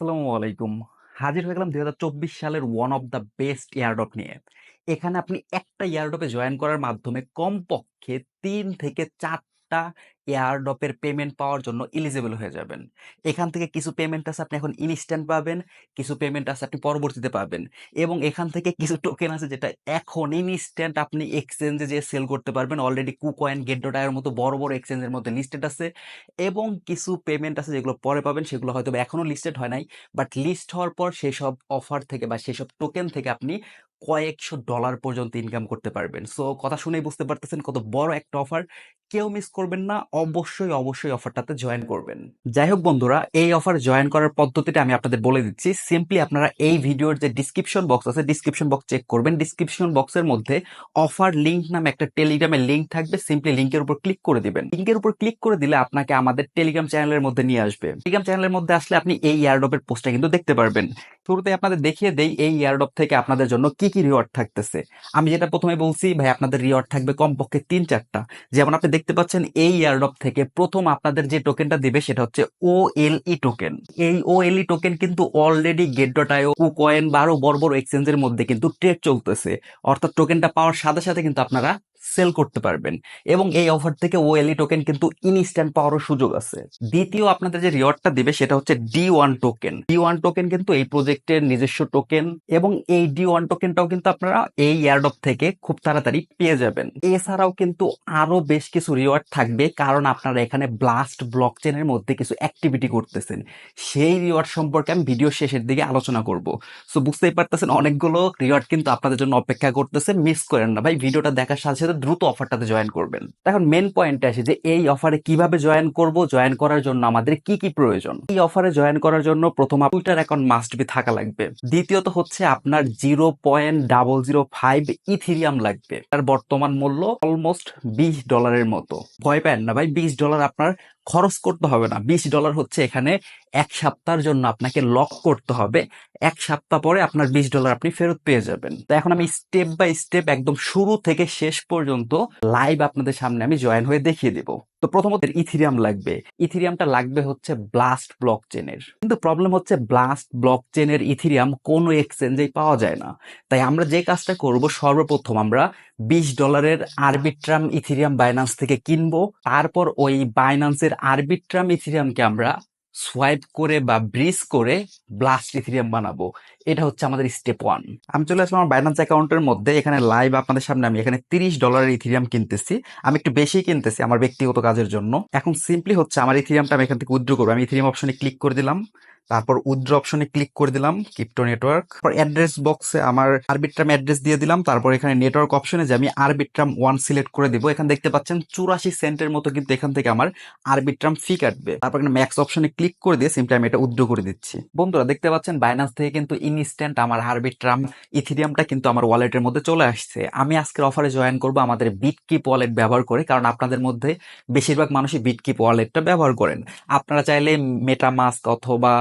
আসসালামু আলাইকুম। হাজির হয়ে গেলাম ২০২৪ সালের one of the best airdrop নিয়ে। এখানে আপনি একটা এয়ারড্রপে জয়েন করার মাধ্যমে কমপক্ষে ৩ থেকে ৪ টা এয়ারড্রপের পেমেন্ট পাওয়ার জন্য এলিজিবল হয়ে যাবেন। এখান থেকে কিছু পেমেন্ট আছে আপনি এখন ইনস্ট্যান্ট পাবেন, কিছু পেমেন্ট আছে আপনি পরবর্তীতে পাবেন এবং এখান থেকে কিছু টোকেন আছে যেটা এখন ইনস্ট্যান্ট আপনি এক্সচেঞ্জে যেয়ে সেল করতে পারবেন। অলরেডি কুকয়েন, গেট.আই এর মতো বড়, বড় এক্সচেঞ্জের মধ্যে লিস্টেড আছে এবং কিছু পেমেন্ট আছে যেগুলো পরে পাবেন, সেগুলো হয়তোবা এখনো লিস্টেড হয় নাই। বাট লিস্ট হওয়ার পর সেসব অফার থেকে বা সেসব টোকেন থেকে আপনি কয়েকশো ডলার পর্যন্ত ইনকাম করতে পারবেন। সো কথা শুনেই বুঝতে পারতেছেন কত বড় একটা অফার। কেউ মিস করবেন না, অবশ্যই অবশ্যই অফারটাতে জয়েন করবেন। যাই হোক বন্ধুরা, এই অফার জয়েন করার পদ্ধতিটা আমি আপনাদের বলে দিচ্ছি। সিম্পলি আপনারা এই ভিডিওর যে ডিসক্রিপশন বক্স আছে, ডিসক্রিপশন বক্স চেক করবেন। ডিসক্রিপশন বক্সের মধ্যে অফার লিঙ্ক নামে একটা টেলিগ্রামের লিঙ্ক থাকবে। সিম্পলি লিঙ্কের উপর ক্লিক করে দিবেন। লিঙ্কের উপর ক্লিক করে দিলে আপনাকে আমাদের টেলিগ্রাম চ্যানেলের মধ্যে নিয়ে আসবে। টেলিগ্রাম চ্যানেলের মধ্যে আসলে আপনি এই এয়ারড্রপের পোস্টটা কিন্তু দেখতে পারবেন। শুরুতে আপনাদের দেখিয়ে দেই এই এয়ারড্রপ থেকে আপনাদের জন্য কি কি রিওয়ার্ড থাকতেছে। আমি যেটা প্রথমে বলছি ভাই, আপনাদের রিওয়ার্ড থাকবে কমপক্ষে ৩-৪টা। যেমন আপনি দেখতে পাচ্ছেন এই এয়ারড্রপ থেকে প্রথম আপনাদের যে টোকেনটা দিবে সেটা হচ্ছে OLE টোকেন। এই OLE টোকেন কিন্তু অলরেডি গেট.আইও, কুকয়েন বা আরো বড় বড় এক্সচেঞ্জের মধ্যে কিন্তু ট্রেড চলতেছে। অর্থাৎ টোকেনটা পাওয়ার সাথে সাথে কিন্তু আপনারা সেল করতে পারবেন এবং এই অফার থেকে OLE টোকেন কিন্তু ইনস্ট্যান্ট পাওয়ারও সুযোগ আছে। দ্বিতীয় আপনাদের যে রিওয়ার্ডটা দিবে সেটা হচ্ছে D1 টোকেন। D1 টোকেন কিন্তু এই প্রজেক্টের নিজস্ব টোকেন এবং এই D1 টোকেনটাও কিন্তু আপনারা এই এয়ারড্রপ থেকে খুব তাড়াতাড়ি পেয়ে যাবেন। এছাড়াও কিন্তু আরো বেশ কিছু রিওয়ার্ড থাকবে, কারণ আপনারা এখানে ব্লাস্ট ব্লকচেনের মধ্যে কিছু অ্যাক্টিভিটি করতেছেন। সেই রিওয়ার্ড সম্পর্কে আমি ভিডিও শেষের দিকে আলোচনা করব। সো বুঝতেই পারতেছেন অনেকগুলো রিওয়ার্ড কিন্তু আপনাদের জন্য অপেক্ষা করতেছে। মিস করেন না ভাই, ভিডিওটা দেখার সাথে সাথে দ্রুত অফারটাতে জয়েন করবেন। এখন মেন পয়েন্টে আসে যে এই অফারে কিভাবে জয়েন করব। জয়েন করার জন্য আমাদের কি কি প্রয়োজন। এই অফারে জয়েন করার জন্য প্রথম টুইটার অ্যাকাউন্ট মাস্ট বি থাকা লাগবে। দ্বিতীয়ত হচ্ছে আপনার 0.005 ইথিরিয়াম লাগবে। তার বর্তমান মূল্য অলমোস্ট $20 মতো। ভয় পান না ভাই, $20 আপনার খরচ করতে হবে না। $20 হচ্ছে এখানে 1 সপ্তাহের জন্য আপনাকে লক করতে হবে। 1 সপ্তাহ পরে আপনার $20 আপনি ফেরত পেয়ে যাবেন। তো এখন আমি স্টেপ বাই স্টেপ একদম শুরু থেকে শেষ পর্যন্ত লাইভ আপনাদের সামনে আমি জয়েন হয়ে দেখিয়ে দিব। তো প্রথমত ইথিরিয়াম লাগবে। ইথিরিয়ামটা লাগবে হচ্ছে ব্লাস্ট ব্লকচেনের, কিন্তু প্রবলেম হচ্ছে ব্লাস্ট ব্লকচেনের ইথিরিয়াম কোনো এক্সচেঞ্জেই পাওয়া যায় না। তাই আমরা যে কাজটা করব, সর্বপ্রথম আমরা $20 আরবিট্রাম ইথিরিয়াম বাইন্যান্স থেকে কিনবো। তারপর ওই বাইন্যান্সের আরবিট্রাম ইথিরিয়ামকে আমরা সোয়াইপ করে বা ব্রিজ করে ব্লাস্ট ইথিরিয়াম বানাবো। এটা হচ্ছে আমাদের স্টেপ 1। আমি চলে আসলাম আমার বাইন্যান্স অ্যাকাউন্টের মধ্যে। এখানে লাইভ আপনাদের সামনে আমি এখানে $30 ইথিরিয়াম কিনতেছি। আমি একটু বেশি কিনতেছি আমার ব্যক্তিগত কাজের জন্য। এখন সিম্পলি হচ্ছে আমার ইথিরিয়ামটা আমি এখান থেকে উইথড্র করবো। আমি ইথিরিয়াম অপশনে ক্লিক করে দিলাম, তারপর উইথড্র অপশনে ক্লিক করে দিলাম, ক্রিপ্টো নেটওয়ার্ক। তারপর অ্যাড্রেস বক্সে আমার আরবিট্রাম অ্যাড্রেস দিয়ে দিলাম। তারপর এখানে নেটওয়ার্ক অপশনে যে আমি আরবিট্রাম 1 সিলেক্ট করে দিব। এখানে দেখতে পাচ্ছেন 84 সেন্টের মতো কিন্তু এখান থেকে আমার আরবিট্রাম ফি কাটবে। তারপর এখানে ম্যাক্স অপশনে ক্লিক করে দিয়ে সিম্পলি আমি এটা উইথড্র করে দিচ্ছি। বন্ধুরা দেখতে পাচ্ছেন বাইন্যান্স থেকে কিন্তু ইনস্ট্যান্ট আমার আরবিট্রাম ইথিরিয়ামটা কিন্তু আমার ওয়ালেটের মধ্যে চলে আসছে। আমি আজকের অফারে জয়েন করব আমাদের বিটকিপ ওয়ালেট ব্যবহার করে, কারণ আপনাদের মধ্যে বেশিরভাগ মানুষই বিটকিপ ওয়ালেটটা ব্যবহার করেন। আপনারা চাইলে মেটামাস্ক অথবা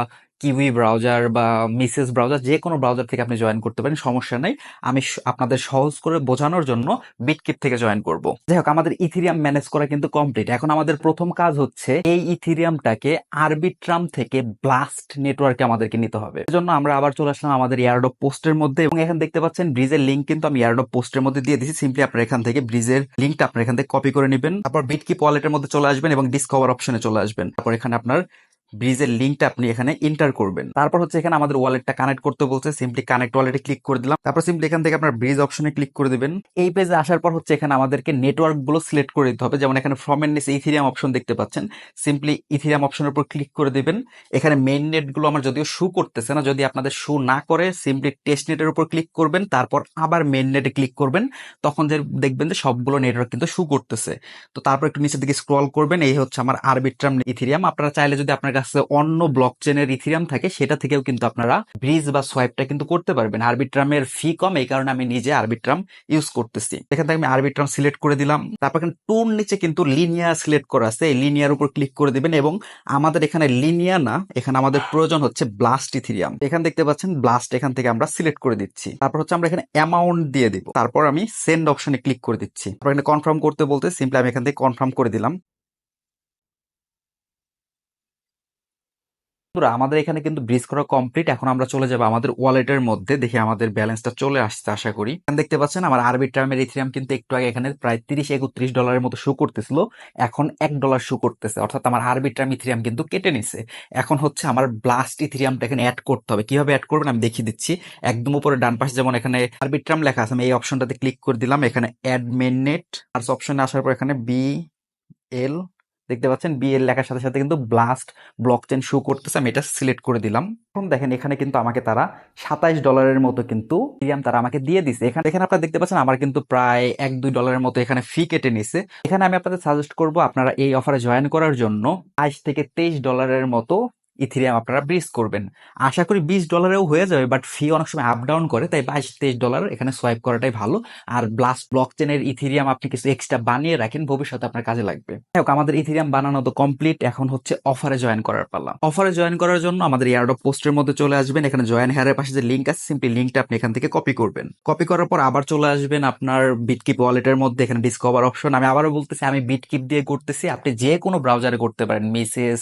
কিউই ব্রাউজার বা মিসেস ব্রাউজার, যে কোনো ব্রাউজার থেকে আপনি জয়েন করতে পারেন, সমস্যা নেই। আমি আপনাদের সহজ করে বোঝানোর জন্য বিটকিপ থেকে জয়েন করব। যাই হোক, আমাদের ইথিরিয়াম ম্যানেজ করা কিন্তু কমপ্লিট। এখন আমাদের প্রথম কাজ হচ্ছে এই ইথিরিয়ামটাকে আরবিট্রাম থেকে ব্লাস্ট নেটওয়ার্কে আমাদেরকে নিতে হবে। এজন্য আমরা আবার চলে আসলাম আমাদের এয়ারড্রপ পোস্টের মধ্যে এবং এখানে দেখতে পাচ্ছেন ব্রিজের লিঙ্ক কিন্তু আমি এয়ারড্রপ পোস্টের মধ্যে দিয়ে দিয়েছি। সিম্পলি আপনারা এখান থেকে ব্রিজের লিঙ্কটা আপনারা এখান থেকে কপি করে নেবেন। তারপর বিটকিপ ওয়ালেটের মধ্যে চলে আসবেন এবং ডিসকভার অপশনে চলে আসবেন। তারপর এখানে আপনার ব্রিজের লিঙ্কটা আপনি এখানে এন্টার করবেন। তারপর হচ্ছে এখানে আমাদের ওয়ালেটটা কানেক্ট করতে বলছে। সিম্পলি কানেক্ট ওয়ালেটে ক্লিক করে দিলাম। তারপর সিম্পলি এখান থেকে আপনার ব্রিজ অপশনে ক্লিক করে দিবেন। এই পেজে আসার পর হচ্ছে এখানে আমাদেরকে নেটওয়ার্ক গুলো সিলেক্ট করে দিতে হবে। যেমন এখানে ফ্রম এন্ড নিচে ইথিরিয়াম অপশন দেখতে পাচ্ছেন। সিম্পলি ইথিরিয়াম অপশনের উপর ক্লিক করে দিবেন। এখানে মেইন নেট গুলো আমার যদিও শু করতেছে না, যদি আপনাদের শু না করে সিম্পলি টেস্ট নেটের উপর ক্লিক করবেন, তারপর আবার মেইন নেটে ক্লিক করবেন। তখন যে দেখবেন যে সবগুলো নেটওয়ার্ক কিন্তু শু করতেছে। তো তারপর একটু নিচের দিকে স্ক্রল করবেন। এই হচ্ছে আমার আরবিট্রাম ইথিরিয়াম। আপনারা চাইলে যদি আপনার কাছে অন্য ব্লকচেনের ইথিরিয়াম থাকে সেটা থেকেও কিন্তু আপনারা ব্রিজ বা সোয়াইপটা কিন্তু করতে পারবেন। আরবিট্রামের ফি কম, এই কারণে আমি নিজে আরবিট্রাম ইউজ করতেছি। এখান থেকে আমি আরবিট্রাম সিলেক্ট করে দিলাম। তারপর এখানে টুর নিচে কিন্তু লিনিয়ার সিলেক্ট করা আছে, এই লিনিয়ার উপর ক্লিক করে দিবেন এবং আমাদের এখানে লিনিয়ার না, এখানে আমাদের প্রয়োজন হচ্ছে ব্লাস্ট ইথিরিয়াম। এখানে দেখতে পাচ্ছেন ব্লাস্ট, এখান থেকে আমরা সিলেক্ট করে দিচ্ছি। তারপর হচ্ছে আমরা এখানে অ্যামাউন্ট দিয়ে দিব। তারপর আমি সেন্ড অপশনে ক্লিক করে দিচ্ছি। তারপর এখানে কনফার্ম করতে বলতে সিম্পলি আমি এখান থেকে কনফার্ম করে দিলাম। বন্ধুরা আমাদের এখানে কিন্তু ব্রিজ করা কমপ্লিট। এখন আমরা চলে যাবো আমাদের ওয়ালেটের মধ্যে, দেখি আমাদের ব্যালেন্সটা চলে আসছে আশা করি। এখানে দেখতে পাচ্ছেন আমার আরবিট্রামের ইথেরিয়াম কিন্তু একটু আগে এখানে প্রায় 30-31 ডলারের মতো শো করতেছিল, এখন $1 শো করতেছে, অর্থাৎ আমার আরবিট্রাম ইথেরিয়াম কিন্তু কেটে নিছে। এখন হচ্ছে আমার ব্লাস্ট ইথেরিয়ামটা এখানে অ্যাড করতে হবে। কিভাবে অ্যাড করবেন আমি দেখিয়ে দিচ্ছি। একদম উপরে ডান পাশে যেমন এখানে আরবিট্রাম লেখা আছে, আমি এই অপশনটাতে ক্লিক করে দিলাম। এখানে অ্যাড মেইননেট সার্চ অপশনে আসার পর এখানে এল দেখতে পাচ্ছেন, বিএল লেখার সাথে সাথে কিন্তু ব্লাস্ট ব্লকচেন শো করতেছে, আমি এটা সিলেক্ট করে দিলাম। এখন দেখেন এখানে কিন্তু আমাকে তারা $27 মতো কিন্তু ইথেরিয়াম তারা আমাকে দিয়ে দিছে। এখানে এখানে আপনারা দেখতে পাচ্ছেন আমার কিন্তু প্রায় $1-2 মতো এখানে ফি কেটে নিছে। এখানে আমি আপনাদের সাজেস্ট করব আপনারা এই অফারে জয়েন করার জন্য $22-23 মতো ইথেরিয়াম আপনারা ব্রিজ করবেন। আশা করি $20 হয়ে যাবে, বাট ফি অনেক সময় আপ ডাউন করে, তাই $22-23 এখানে সোয়াইপ করাটাই ভালো। আর ব্লাস্ট ব্লকচেনের ইথেরিয়াম আপনি কিছু এক্সট্রা বানিয়ে রাখেন, ভবিষ্যতে আপনার কাজে লাগবে। আমাদের ইথেরিয়াম বানানো তো কমপ্লিট, এখন হচ্ছে অফারে জয়েন করার পালা। অফারে জয়েন করার জন্য আমাদের এয়ারড্রপ পোস্টের মধ্যে চলে আসবেন। এখানে জয়েন হেয়ারের পাশে যে লিঙ্ক আছে, সিম্পলি লিঙ্কটা আপনি এখান থেকে কপি করবেন। কপি করার পর আবার চলে আসবেন আপনার বিটকিপ ওয়ালেটের মধ্যে। এখানে ডিসকভার অপশন, আমি আবারও বলতেছি আমি বিটকিপ দিয়ে করতেছি, আপনি যে কোনো ব্রাউজারে করতে পারেন, মেসেজ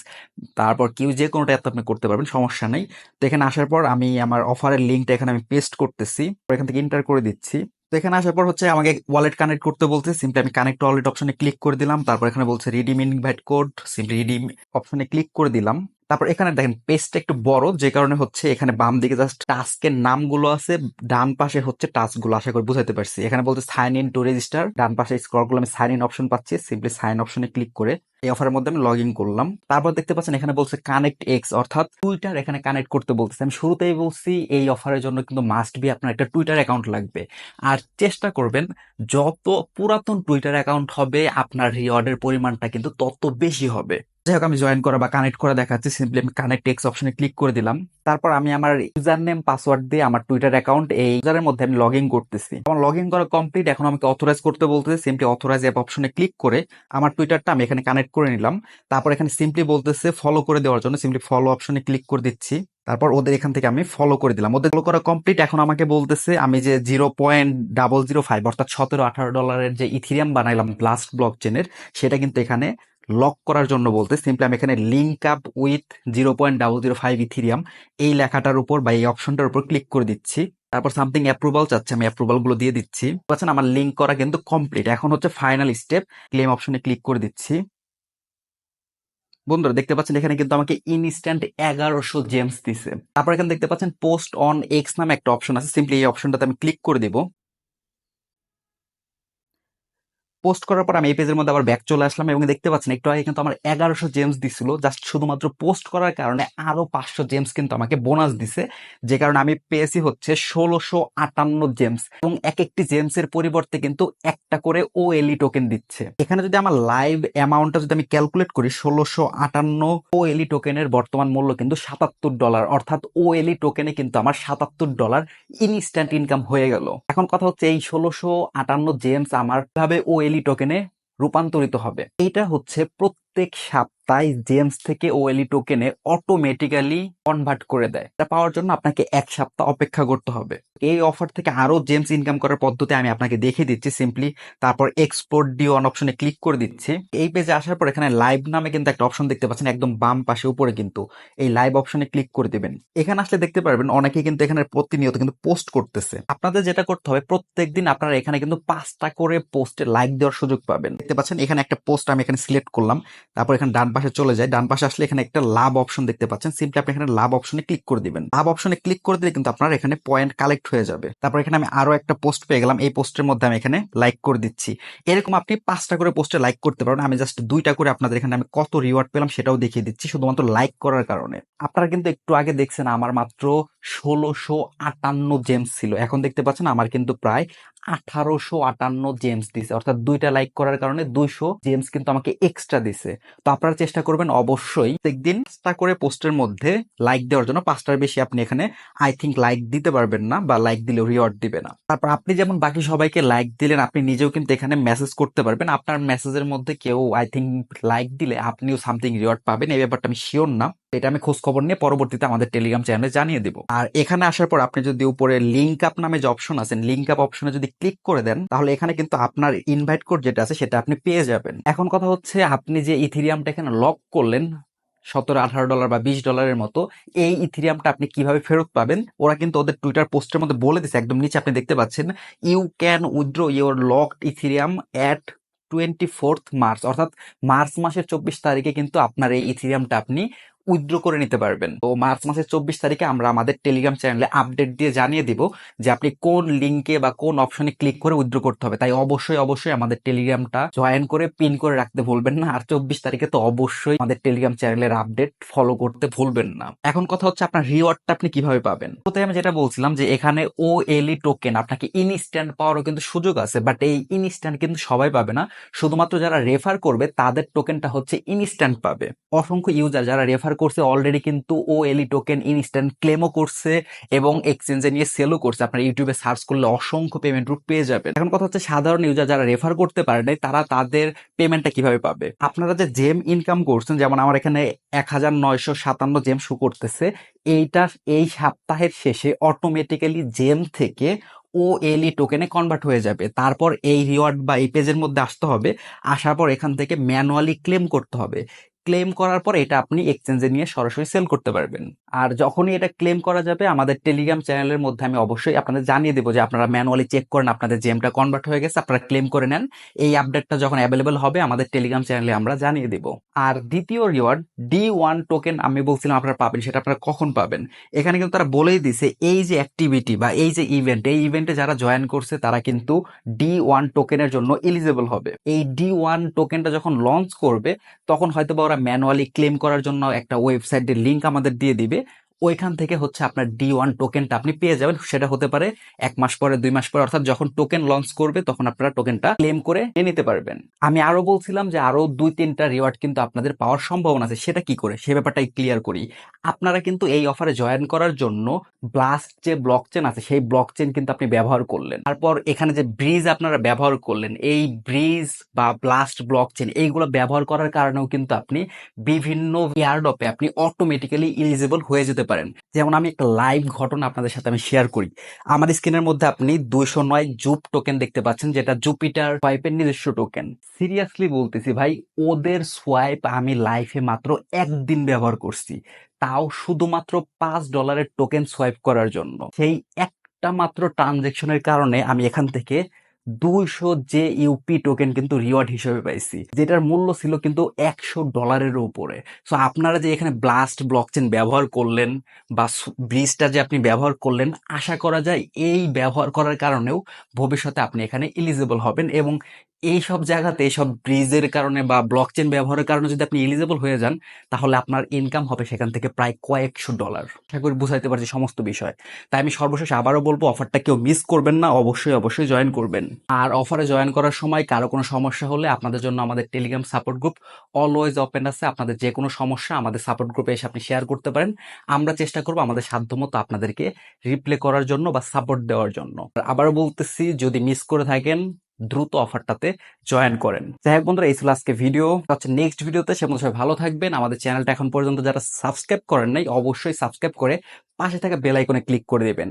তারপর কিউ যে কোনোটা আপনি করতে পারবেন, সমস্যা নেই। তো এখানে আসার পর আমি আমার অফারের লিঙ্কটা এখানে আমি পেস্ট করতেছি, এখান থেকে এন্টার করে দিচ্ছি। তো এখানে আসার পর হচ্ছে আমাকে ওয়ালেট কানেক্ট করতে বলছে, সিম্পলি আমি কানেক্ট ওয়ালেট অপশনে ক্লিক করে দিলাম। তারপর এখানে বলছে redeem invite code, simply redeem অপশনে ক্লিক করে দিলাম। তারপর এখানে দেখেন পেজটা একটু বড়, যে কারণে হচ্ছে এখানে বাম দিকে জাস্ট টাস্কের নামগুলো আছে, ডান পাশে হচ্ছে টাস্কগুলো, আশা করি বুঝাতে পারছি। এখানে বলছে সাইন ইন টু রেজিস্টার, ডান পাশে স্ক্রল করলে আমি সাইন ইন অপশন পাচ্ছি, সিম্পলি সাইন অপশনে ক্লিক করে এই অফারের মধ্যে আমি লগ ইন করলাম। তারপর দেখতে পাচ্ছেন এখানে বলছে কানেক্ট এক্স, অর্থাৎ টুইটার এখানে কানেক্ট করতে বলতেছে। আমি শুরুতেই বলছি এই অফারের জন্য কিন্তু মাস্ট বি আপনার একটা টুইটার অ্যাকাউন্ট লাগবে, আর চেষ্টা করবেন যত পুরাতন টুইটার অ্যাকাউন্ট হবে আপনার রিওয়ার্ডের পরিমাণটা কিন্তু তত বেশি হবে। যাই হোক, আমি জয়েন করা বা কানেক্ট করা দেখাচ্ছি, সিম্পলি আমি কানেক্ট এক্স অপশনে ক্লিক করে দিলাম। তারপর আমি আমার ইউজার নেম পাসওয়ার্ড দিয়ে আমার টুইটার অ্যাকাউন্ট এই ইউজারের মধ্যে আমি লগ ইন করতেছি। আমার লগ ইন করা কমপ্লিট, এখন আমাকে অথরাইজ করতে বলতেছে, সিম্পলি অথরাইজ অ্যাপ অপশনে ক্লিক করে আমার টুইটারটা আমি এখানে কানেক্ট করে নিলাম। তারপর এখানে সিম্পলি বলতেছে ফলো করে দেওয়ার জন্য, সিম্পলি ফলো অপশনে ক্লিক করে দিচ্ছি। তারপর ওদের এখান থেকে আমি ফলো করে দিলাম, ওদের ফলো করা কমপ্লিট। এখন আমাকে বলতেছে আমি যে 0.005 অর্থাৎ $17-18 যে ইথিরিয়াম বানাইলাম ব্লাস্ট ব্লক চেনের, সেটা কিন্তু এখানে লক করার জন্য বলতে সিম্পলি আমি এখানে লিঙ্ক আপ উইথ 0.005 ইথিরিয়াম এই লেখাটার উপর বা এই অপশনটার উপর ক্লিক করে দিচ্ছি। তারপর সামথিং অ্যাপ্রুভাল চাচ্ছে, আমি অ্যাপ্রুভাল গুলো দিয়ে দিচ্ছি। পাচ্ছেন আমার লিঙ্ক করা কিন্তু কমপ্লিট। এখন হচ্ছে ফাইনাল স্টেপ, ক্লেম অপশনে ক্লিক করে দিচ্ছি। বন্ধুরা দেখতে পাচ্ছেন এখানে কিন্তু আমাকে ইনস্ট্যান্ট 1100 জেমস দিছে। তারপর এখানে দেখতে পাচ্ছেন পোস্ট অন এক্স নামে একটা অপশন আছে, সিম্পলি এই অপশনটাতে আমি ক্লিক করে দিব। পোস্ট করার পর আমি এই পেজের মধ্যে আবার ব্যাক চলে আসলাম এবং দেখতে পাচ্ছেন একটু আগে কিন্তু আমার 1100 জেমস দিছিল, জাস্ট শুধুমাত্র পোস্ট করার কারণে আরো 500 জেমস কিন্তু আমাকে বোনাস দিছে, যে কারণে আমি পেয়েছি হচ্ছে 1658 জেমস, এবং এক একটি জেমসের পরিবর্তে কিন্তু একটা করে ওএলই টোকেন দিচ্ছে। এখানে যদি আমার লাইভ অ্যামাউন্টটা যদি আমি ক্যালকুলেট করি, 1658 ওএলই টোকেনের বর্তমান মূল্য কিন্তু $77, অর্থাৎ ওএলই টোকেনে কিন্তু আমার $77 ইনস্ট্যান্ট ইনকাম হয়ে গেল। এখন কথা হচ্ছে এই 1658 জেমস আমার কিভাবে ওএলই টোকেনে রূপান্তরিত হবে। এটা হচ্ছে প্রত্যেক সপ্তাহে জেমস থেকে ওএলই টোকেনে অটোমেটিক্যালি কনভার্ট করে দেয়। এটা পাওয়ার জন্য আপনাকে 1 সপ্তাহ অপেক্ষা করতে হবে। এই অফার থেকে আরো জেমস ইনকাম করার পদ্ধতি আমি আপনাকে দেখিয়ে দিচ্ছি, সিম্পলি তারপর এক্সপোর্ট ডি অন অপশনে ক্লিক করে দিচ্ছি। এই পেজে আসার পর এখানে লাইভ নামে কিন্তু একটা অপশন দেখতে পাচ্ছেন, একদম বাম পাশে উপরে কিন্তু এই লাইভ অপশনে ক্লিক করে দিবেন। এখানে আসলে দেখতে পারবেন অনেকে কিন্তু এখানে প্রতিনিয়ত কিন্তু পোস্ট করতেছে। আপনাদের যেটা করতে হবে, প্রত্যেকদিন আপনারা এখানে কিন্তু 5টা করে পোস্টে লাইক দেওয়ার সুযোগ পাবেন। দেখতে পাচ্ছেন এখানে একটা পোস্ট আমি এখানে সিলেক্ট করলাম, তারপর এখানে ডান পাশে চলে যায়, ডান পাশে আসলে এখানে একটা লাভ অপশন দেখতে পাচ্ছেন, সিম্পলি আপনি এখানে লাভ অপশনে ক্লিক করে দিবেন। লাভ অপশনে ক্লিক করে দিলে কিন্তু আপনার এখানে পয়েন্ট কালেক্ট হয়ে যাবে। তারপর এখানে আমি আরো একটা পোস্ট পেয়ে গেলাম, এই পোস্টের মধ্যে আমি এখানে লাইক করে দিচ্ছি। এরকম আপনি 5টা করে পোস্টে লাইক করতে পারেন, আমি জাস্ট 2টা করে আপনাদের এখানে আমি কত রিওয়ার্ড পেলাম সেটাও দেখিয়ে দিচ্ছি, শুধুমাত্র লাইক করার কারণে। আপনারা কিন্তু একটু আগে দেখছেন আমার মাত্র 1658 জেমস ছিল, এখন দেখতে পাচ্ছেন আমার কিন্তু প্রায় 1858 জেমস দিছে, অর্থাৎ 2টা লাইক করার কারণে 200 জেমস কিন্তু আমাকে এক্সট্রা দিছে। তো আপনারা চেষ্টা করবেন অবশ্যই প্রত্যেকদিন 5টা করে পোস্টের মধ্যে লাইক দেওয়ার জন্য। 5টার বেশি আপনি এখানে আই থিঙ্ক লাইক দিতে পারবেন না, বা লাইক দিলে রিওয়ার্ড দিবে না। তারপর আপনি যেমন বাকি সবাইকে লাইক দিলেন, আপনি নিজেও কিন্তু এখানে মেসেজ করতে পারবেন। আপনার মেসেজের মধ্যে কেউ আই থিঙ্ক লাইক দিলে আপনিও সামথিং রিওয়ার্ড পাবেন, এই ব্যাপারটা আমি শিওর না, এটা আমি খোঁজ খবর নিয়ে পরবর্তীতে আমাদের টেলিগ্রাম চ্যানেলে জানিয়ে দেব। আর এখানে আসার পর আপনি যদি উপরে লিঙ্ক আপ নামে যে অপশন আছে, লিঙ্ক আপ অপশনে যদি ক্লিক করে দেন, তাহলে এখানে কিন্তু আপনার ইনভাইট কোড যেটা আছে সেটা আপনি পেয়ে যাবেন। এখন কথা হচ্ছে আপনি যে ইথেরিয়ামটা এখানে লক করলেন $17-18 বা $20 মতো। এই ইথেরিয়ামটা আপনি কিভাবে ফেরত পাবেন, ওরা কিন্তু ওদের টুইটার পোস্টের মধ্যে বলে দিচ্ছে, একদম নিচে আপনি দেখতে পাচ্ছেন, you can withdraw your locked Ethereum at 24th March, অর্থাৎ মার্চ মাসের 24 তারিখে কিন্তু আপনার এই ইথেরিয়ামটা আপনি উইথড্র করে নিতে পারবেন। তো মার্চ মাসের 24 তারিখে আমরা আমাদের টেলিগ্রাম চ্যানেলে আপডেট দিয়ে জানিয়ে দিব যে আপনি কোন লিঙ্কে বা কোন অপশনে ক্লিক করে উইথড্র করতে হবে। তাই অবশ্যই অবশ্যই আমাদের টেলিগ্রামটা জয়েন করে পিন করে রাখতে ভুলবেন না। আর 24 তারিখে তো অবশ্যই আমাদের টেলিগ্রাম চ্যানেলের আপডেট ফলো করতে ভুলবেন না। এখন কথা হচ্ছে আপনার রিওয়ার্ডটা আপনি কিভাবে পাবেন। প্রথমে আমি যেটা বলছিলাম যে এখানে OLE টোকেন আপনাকে ইনস্ট্যান্ট পাওয়ারও কিন্তু সুযোগ আছে, বাট এই ইনস্ট্যান্ট কিন্তু সবাই পাবে না। শুধুমাত্র যারা রেফার করবে তাদের টোকেনটা হচ্ছে ইনস্ট্যান্ট পাবে। অসংখ্য ইউজার যারা রেফার করছে অলরেডি কিন্তু OLE টোকেন ইনস্ট্যান্ট ক্লেমও করছে এবং এক্সচেঞ্জে নিয়ে সেলও করছে। আপনার ইউটিউবে সার্চ করলে অসংখ্য পেমেন্ট রুট পেয়ে যাবেন। এখন কথা হচ্ছে সাধারণ ইউজার যারা রেফার করতে পারে নাই তারা তাদের পেমেন্টটা কিভাবে পাবে। আপনারা যে জেম ইনকাম করছেন, যেমন আমার এখানে 1957 জেম শো করতেছে, এই সপ্তাহের শেষে অটোমেটিক্যালি জেম থেকে OLE টোকেনে কনভার্ট হয়ে যাবে। তারপর এই রিওয়ার্ড বা এই পেজের মধ্যে আসতে হবে, আসার পর এখান থেকে ম্যানুয়ালি ক্লেম করতে হবে। ক্লেম করার পর এটা আপনি এক্সচেঞ্জে নিয়ে সরাসরি সেল করতে পারবেন। আর যখনই এটা ক্লেম করা যাবে আমাদের টেলিগ্রাম চ্যানেলের মধ্যে আমি অবশ্যই আপনাদের জানিয়ে দেবো যে আপনারা ম্যানুয়ালি চেক করেন আপনাদের জেমটা কনভার্ট হয়ে গেছে, আপনারা ক্লেম করে নেন। এই আপডেটটা যখন অ্যাভেলেবল হবে আমাদের টেলিগ্রাম চ্যানেলে আমরা জানিয়ে দেব। আর দ্বিতীয় রিওয়ার্ড D1 টোকেন আমি বলছিলাম আপনারা পাবেন, সেটা আপনারা কখন পাবেন। এখানে কিন্তু তারা বলেই দিছে এই যে অ্যাক্টিভিটি বা এই যে ইভেন্ট, এই ইভেন্টে যারা জয়েন করছে তারা কিন্তু D1 টোকেনের জন্য এলিজেবল হবে। এই D1 টোকেনটা যখন লঞ্চ করবে তখন হয়তো বা ওরা ম্যানুয়ালি ক্লেম করার জন্য একটা ওয়েবসাইটের লিঙ্ক আমাদের দিয়ে দিবে। ওইখান থেকে হচ্ছে আপনার D1 টোকেনটা আপনি পেয়ে যাবেন। সেটা হতে পারে 1 মাস পরে, 2 মাস পরে, অর্থাৎ যখন টোকেন লঞ্চ করবে তখন আপনারা টোকেনটা ক্লেম করে নিয়ে নিতে পারবেন। আমি আরো বলছিলাম যে আরো 2-3টা রিওয়ার্ড কিন্তু আপনাদের পাওয়ার সম্ভাবনা আছে, সেটা কি করে সে ব্যাপারটাই ক্লিয়ার করি। আপনারা কিন্তু এই অফারে জয়েন করার জন্য ব্লাস্ট যে ব্লকচেন আছে সেই ব্লকচেন কিন্তু আপনি ব্যবহার করলেন। তারপর এখানে যে ব্রিজ আপনারা ব্যবহার করলেন, এই ব্রিজ বা ব্লাস্ট ব্লকচেন এইগুলো ব্যবহার করার কারণেও কিন্তু আপনি বিভিন্ন এয়ারড্রপে আপনি অটোমেটিক্যালি এলিজিবল হয়ে যেতে পারেন। যেমন আমি একটা লাইভ ঘটনা আপনাদের সাথে আমি শেয়ার করি। আমার স্ক্রিনের মধ্যে আপনি 209 জুপ টোকেন দেখতে পাচ্ছেন, যেটা জুপিটার সোয়াইপের নিজস্ব টোকেন। সিরিয়াসলি বলতেছি ভাই, ওদের সোয়াইপ আমি লাইফে মাত্র একদিন ব্যবহার করছি, তাও শুধুমাত্র $5 টোকেন সোয়াইপ করার জন্য। সেই একটা মাত্র ট্রানজেকশনের কারণে আমি এখান থেকে 200 যে ইউপি টোকেন কিন্তু রিওয়ার্ড হিসেবে পাইছি, যেটার মূল্য ছিল কিন্তু $100 উপরে। সো আপনারা যে এখানে ব্লাস্ট ব্লকচেন ব্যবহার করলেন বা ব্রিজটা যে আপনি ব্যবহার করলেন, আশা করা যায় এই ব্যবহার করার কারণেও ভবিষ্যতে আপনি এখানে এলিজিবল হবেন। এবং এই সব জায়গাতে এইসব ব্রিজের কারণে বা ব্লকচেন ব্যবহারের কারণে যদি আপনি এলিজিবল হয়ে যান তাহলে আপনার ইনকাম হবে সেখান থেকে প্রায় কয়েকশো ডলার। আশা করি বুঝাইতে পারছি সমস্ত বিষয়। তাই আমি সর্বশেষ আবারও বলবো, অফারটা কেউ মিস করবেন না, অবশ্যই অবশ্যই জয়েন করবেন। আর অফারে জয়েন করার সময় কারো কোনো সমস্যা হলে আপনাদের জন্য আমাদের Telegram support group always open আছে। আপনাদের যে কোনো সমস্যা আমাদের সাপোর্ট গ্রুপে এসে আপনি শেয়ার করতে পারেন। আমরা চেষ্টা করবো আমাদের সাধ্যমতো আপনাদেরকে রিপ্লে করার জন্য বা সাপোর্ট দেওয়ার জন্য। আবারও বলতেছি, যদি মিস করে থাকেন দ্রুত অফারটাতে জয়েন করেন। যাই হোক বন্ধুরা, এই ছিল আজকে ভিডিও, হচ্ছে নেক্সট ভিডিওতে। সে মধ্যে সবাই ভালো থাকবেন। আমাদের চ্যানেলটা এখন পর্যন্ত যারা সাবস্ক্রাইব করেন নাই অবশ্যই সাবস্ক্রাইব করে পাশে থাকা বেল আইকনে ক্লিক করে দেবেন।